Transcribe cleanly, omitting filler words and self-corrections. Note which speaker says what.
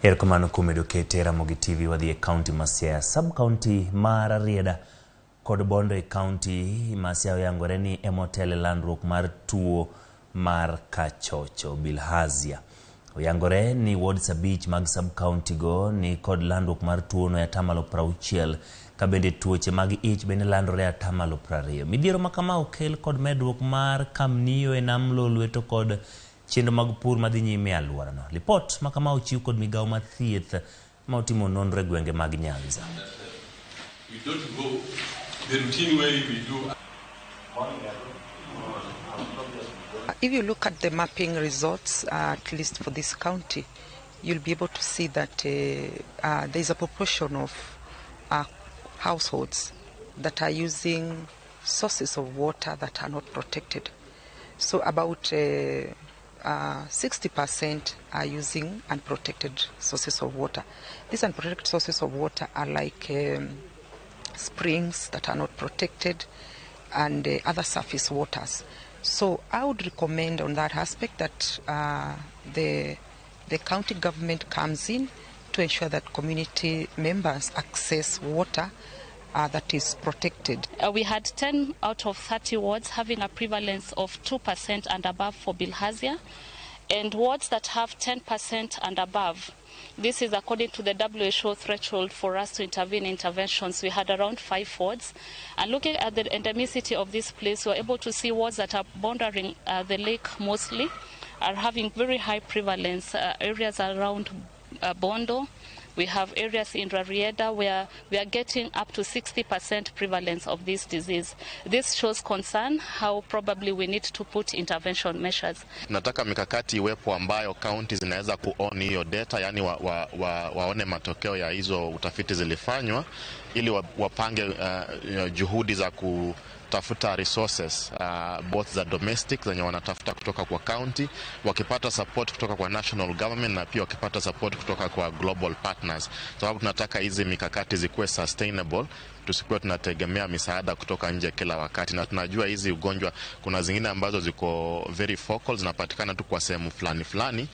Speaker 1: Erokamano kuom edukete Ramogi TV wadhi e county ma Siaya sub-county mar Rieda kod Bondo e county ma Siaya oyangore ni emotele landruok mar tuo mar Kachocho bilharzia. Oyangore ni wards 5 mag sub-county go ni kod landruok mar tuo no atamalo 60 ka bende tuoche mag ich bende landore atamalo 20. Midhiero ma kama okel kod medruok mar kamnio e nam lolweto kod chenro mag pur madhi nyime aluora no. Report ma kama ochiw kod Migago mar thieth ma otimo nonro e gwenge mag Nyanza.
Speaker 2: We don't go the routine way we do.
Speaker 3: If you look at the mapping results, at least for this county, you'll be able to see that there is a proportion of households that are using sources of water that are not protected. So about 60% are using unprotected sources of water. These unprotected sources of water are like springs that are not protected and other surface waters. So I would recommend on that aspect that the county government comes in to ensure that community members access water that is protected.
Speaker 4: We had 10 out of 30 wards having a prevalence of 2% and above for bilharzia, and wards that have 10% and above. This is according to the WHO threshold for us to intervene interventions. We had around 5 wards. And looking at the endemicity of this place, we were able to see wards that are bordering the lake mostly are having very high prevalence. Areas around Bondo. We have areas in Rieda where we are getting up to 60% prevalence of this disease. This shows concern how probably we need to put intervention measures.
Speaker 5: Nataka mikakati iwepo ambayo county zinaweza kuoni hiyo data, yani waone matokeo ya hizo utafiti zilifanywa ili wapange juhudi za kutafuta resources both za domestic zenye wanatafuta kutoka kwa county, wakipata support kutoka kwa national government na pia wakipata support kutoka kwa global partners. Sababu tunataka hizi mikakati zikuwe sustainable, tusikuwe tunategemea misaada kutoka nje kila wakati, na tunajua hizi ugonjwa kuna zingine ambazo ziko very focal, zinapatikana tu kwa sehemu fulani.